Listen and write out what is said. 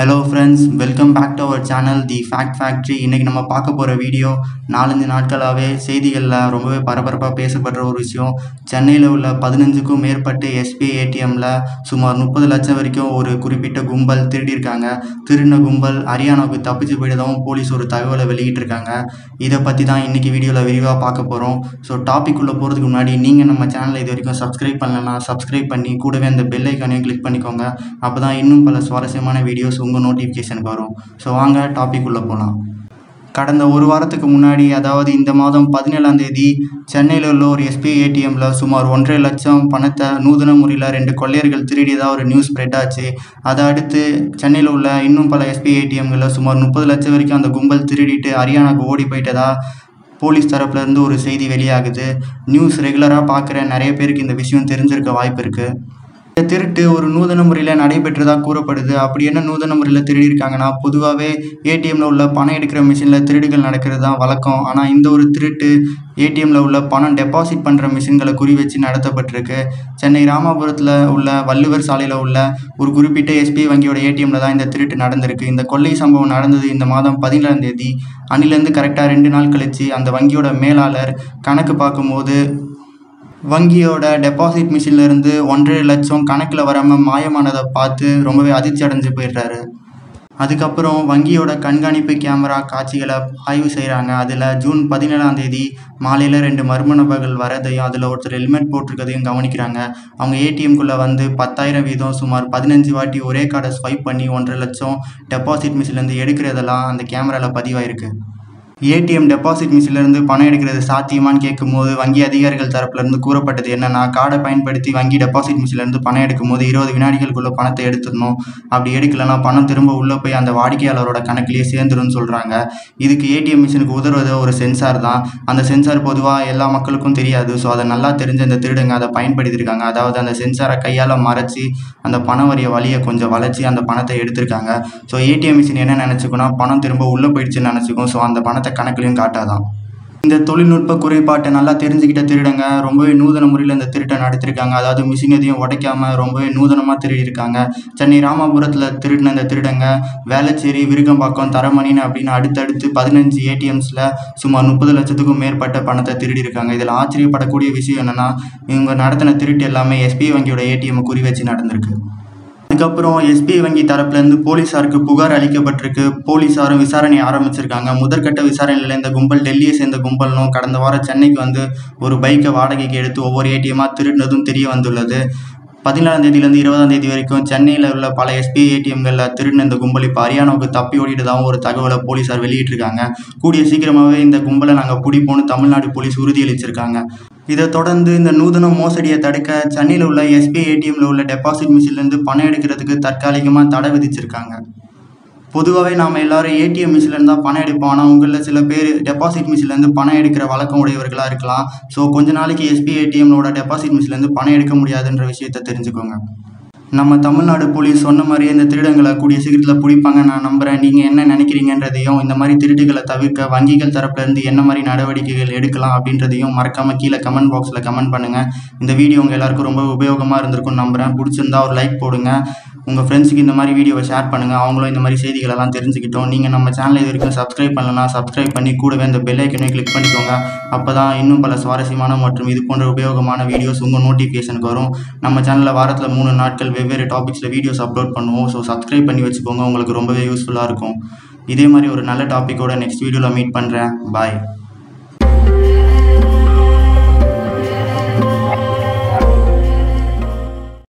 Hello friends, welcome back to our channel The Fact Factory. இன்னைக்கு நம்ம பார்க்க போற வீடியோ 4-5 நாட்களாவே செய்திகள்ல ரொம்பவே பரபரப்பா பேசப்படுற ஒரு விஷயம். சென்னையில உள்ள 15க்கும் மேற்பட்ட SBI ATMல சுமார் 30 லட்சம் வரைக்கும் ஒரு குறிப்பிட்ட கும்பல் திருடி இருக்காங்க. திருடின கும்பல் ஹரியானாவுக்கு தப்பிச்சு போயிட்டதாகவும் போலீஸ் ஒரு தகவலை வெளியிட்டிருக்காங்க. இதை பத்தி தான் இன்னைக்கு வீடியோல விரிவா பார்க்க போறோம். ஸோ டாபிக் உள்ள போறதுக்கு முன்னாடி நீங்க நம்ம சேனலை இது வரைக்கும் சப்ஸ்கிரைப் பண்ணலன்னா சப்ஸ்கிரைப் பண்ணி கூடவே அந்த பெல் ஐக்கானையும் கிளிக் பண்ணிக்கோங்க. அப்பதான் இன்னும் பல சுவாரஸ்யமான வீடியோஸ் உங்கள் நோட்டிஃபிகேஷனுக்கு வரும். ஸோ வாங்க டாபிக் உள்ள போகலாம். கடந்த ஒரு வாரத்துக்கு முன்னாடி, அதாவது இந்த மாதம் 17ஆம் தேதி, சென்னையில் உள்ள ஒரு SBI ATMல சுமார் 1.5 லட்சம் பணத்தை நூதன முறையில் 2 கொள்ளையர்கள் திருடியதாக ஒரு நியூஸ் ஸ்ப்ரெட் ஆச்சு. அதை அடுத்து சென்னையில் உள்ள இன்னும் பல SBI ATMகளில் சுமார் 30 லட்சம் வரைக்கும் அந்த கும்பல் திருடிட்டு ஹரியானாவுக்கு ஓடி போயிட்டதா போலீஸ் தரப்புலேருந்து ஒரு செய்தி வெளியாகுது. நியூஸ் ரெகுலராக பார்க்குற நிறைய பேருக்கு இந்த விஷயம் தெரிஞ்சிருக்க வாய்ப்பு இருக்குது. இந்த திருட்டு ஒரு நூதன முறையில் நடைபெற்றதாக கூறப்படுது. அப்படி என்ன நூதன முறையில் திருடி இருக்காங்கன்னா, பொதுவாகவே ஏடிஎம்ல உள்ள பணம் எடுக்கிற மிஷினில் திருடுகள் நடக்கிறது தான் வழக்கம். ஆனால் இந்த ஒரு திருட்டு ஏடிஎம்ல உள்ள பணம் டெபாசிட் பண்ணுற மிஷின்களை குறி வச்சு நடத்தப்பட்டிருக்கு. சென்னை ராமாபுரத்தில் உள்ள வள்ளுவர் சாலையில் உள்ள ஒரு குறிப்பிட்ட SBI வங்கியோட ஏடிஎம்ல தான் இந்த திருட்டு நடந்திருக்கு. இந்த கொள்ளை சம்பவம் நடந்தது இந்த மாதம் 17ஆம் தேதி. அன்னிலேருந்து கரெக்டாக 2 நாள் கழிச்சு அந்த வங்கியோட மேலாளர் கணக்கு பார்க்கும்போது வங்கியோட டெபாசிட் மிஷின்லேருந்து 1.5 லட்சம் கணக்கில் வராமல் மாயமானதை பார்த்து ரொம்பவே அதிர்ச்சி அடைஞ்சு போயிடுறாரு. அதுக்கப்புறம் வங்கியோட கண்காணிப்பு கேமரா காட்சிகளை ஆய்வு செய்கிறாங்க. அதில் ஜூன் 17ஆம் தேதி மாலையில் 2 மர்ம நபர்கள் வரதையும் அதில் ஒருத்தர் ஹெல்மெட் போட்டிருக்கதையும் கவனிக்கிறாங்க. அவங்க ஏடிஎம்குள்ளே வந்து 10,000 வீதம் சுமார் 15 வாட்டி ஒரே கார்டை ஸ்வைப் பண்ணி 1.5 லட்சம் டெபாசிட் மிஷின்லேருந்து எடுக்கிறதெல்லாம் அந்த கேமராவில் பதிவாயிருக்கு. ஏடிஎம் டெபாசிட் மிஷின்லேருந்து பணம் எடுக்கிறது சாத்தியமானு கேட்கும்போது வங்கி அதிகாரிகள் தரப்புலேருந்து கூறப்பட்டது என்னன்னா, கார்டை பயன்படுத்தி வங்கி டெபாசிட் மிஷின்லேருந்து பணம் எடுக்கும்போது 20 வினாடிகளுக்குள்ளே பணத்தை எடுத்துடணும். அப்படி எடுக்கலைன்னா பணம் திரும்ப உள்ளே போய் அந்த வாடிக்கையாளரோட கணக்கிலேயே சேர்ந்துருன்னு சொல்கிறாங்க. இதுக்கு ஏடிஎம் மிஷினுக்கு உதவுவது ஒரு சென்சார் தான். அந்த சென்சார் பொதுவாக எல்லா மக்களுக்கும் தெரியாது. ஸோ அதை நல்லா தெரிஞ்ச அந்த திருடுங்க அதை பயன்படுத்தியிருக்காங்க. அதாவது அந்த சென்சாரை கையால் மறைச்சி அந்த பணம் வரிய வழியை கொஞ்சம் வளைச்சி அந்த பணத்தை எடுத்திருக்காங்க. ஸோ ஏடிஎம் மிஷின் என்ன நினச்சிக்கோன்னா, பணம் திரும்ப உள்ளே போயிடுச்சுன்னு நினச்சிக்கும். ஸோ அந்த பணத்தை கணக்குலையும் காட்டாதான். இந்த தொழில்நுட்ப குறைபாட்டை நல்லா தெரிஞ்சுக்கிட்ட திருடங்க ரொம்பவே நூதன முறையில் இந்த திருட்டை நடத்திருக்காங்க. அதாவது மிஷின் எதையும் உடைக்காம ரொம்பவே நூதனமாக திருடியிருக்காங்க. சென்னை ராமாபுரத்தில் திருடின இந்த திருடங்க வேளச்சேரி, விருகம்பாக்கம், தரமணின்னு அப்படின்னு அடுத்தடுத்து 15 ஏடிஎம்ஸில் சுமார் 30 லட்சத்துக்கும் மேற்பட்ட பணத்தை திருடியிருக்காங்க. இதில் ஆச்சரியப்படக்கூடிய விஷயம் என்னென்னா, இவங்க நடத்தின திருட்டு எல்லாமே SBI வங்கியோட ஏடிஎம்மை குறி வச்சு நடந்திருக்கு. அதுக்கப்புறம் SBI வங்கி தரப்புலேருந்து போலீஸாருக்கு புகார் அளிக்கப்பட்டிருக்கு. போலீஸாரும் விசாரணை ஆரம்பிச்சிருக்காங்க. முதற்கட்ட விசாரணையில் இந்த கும்பல் டெல்லியை சேர்ந்த கும்பல்னும் கடந்த வாரம் சென்னைக்கு வந்து ஒரு பைக்கை வாடகைக்கு எடுத்து ஒவ்வொரு ஏடிஎம்மாக திருடினதும் தெரிய வந்துள்ளது. 17ஆம் தேதியிலேருந்து 20ஆம் தேதி வரைக்கும் சென்னையில் உள்ள பல SBI ATMகளில் திருடின இந்த கும்பல் இப்போ ஹரியானாவுக்கு தப்பி ஓடிட்டதாகவும் ஒரு தகவலை போலீஸார் வெளியிட்டிருக்காங்க. கூடிய சீக்கிரமாகவே இந்த கும்பலை நாங்கள் பிடிப்போன்னு தமிழ்நாடு போலீஸ் உறுதியளிச்சிருக்காங்க. இதை தொடர்ந்து இந்த நூதன மோசடியை தடுக்க சென்னையில் உள்ள SBI ATMல உள்ள டெபாசிட் மிஷின்லேருந்து பணம் எடுக்கிறதுக்கு தற்காலிகமாக தடை விதிச்சிருக்காங்க. பொதுவாகவே நாம் எல்லாரும் ஏடிஎம் மிஷின்லேருந்து தான் பணம் எடுப்போம். ஆனால் உங்களில் சில பேர் டெபாசிட் மிஷின்லேருந்து பணம் எடுக்கிற வழக்கம் உடையவர்களாக இருக்கலாம். ஸோ கொஞ்ச நாளைக்கு SBI ATMோட டெபாசிட் மிஷின்லேருந்து பணம் எடுக்க முடியாதுன்ற விஷயத்தை தெரிஞ்சுக்கோங்க. நம்ம தமிழ்நாடு போலீஸ் சொன்ன மாதிரியே இந்த திருடங்களை கூடிய சீக்கிரத்தில் பிடிப்பாங்க நான் நம்புகிறேன். நீங்கள் என்ன நினைக்கிறீங்கன்றதையும், இந்த மாதிரி திருட்டுகளை தவிர்க்க வங்கிகள் தரப்புலேருந்து என்ன மாதிரி நடவடிக்கைகள் எடுக்கலாம் அப்படின்றதையும் மறக்காமல் கீழே கமெண்ட் பாக்ஸில் கமெண்ட் பண்ணுங்கள். இந்த வீடியோ உங்கள் எல்லாருக்கும் ரொம்ப உபயோகமாக இருந்திருக்கும்னு நம்புகிறேன். பிடிச்சிருந்தா ஒரு லைக் போடுங்க. உங்கள் ஃப்ரெண்ட்ஸுக்கு இந்த மாதிரி வீடியோவை ஷேர் பண்ணுங்கள். அவங்களும் இந்த மாதிரி செய்திகளெல்லாம் தெரிஞ்சுக்கிட்டோம். நீங்கள் நம்ம சேனலை இது வரைக்கும் சப்ஸ்கிரைப் பண்ணலன்னா சப்ஸ்கிரைப் பண்ணி கூடவே அந்த பெல் ஐக்கனையும் கிளிக் பண்ணிக்கோங்க. அப்போ தான் இன்னும் பல சுவாரஸ்யமான மற்றும் இது போன்ற உபயோகமான வீடியோஸ் உங்கள் நோட்டிஃபிகேஷனுக்கு வரும். நம்ம சேனலில் வாரத்தில் 3 நாட்கள் வெவ்வேறு டாபிக்ஸில் வீடியோஸ் அப்லோட் பண்ணுவோம். ஸோ சப்ஸ்கிரைப் பண்ணி வச்சுக்கோங்க. உங்களுக்கு ரொம்பவே யூஸ்ஃபுல்லாக இருக்கும். இதே மாதிரி ஒரு நல்ல டாப்பிக்கோட நெக்ஸ்ட் வீடியோவில் மீட் பண்ணுறேன். பாய்.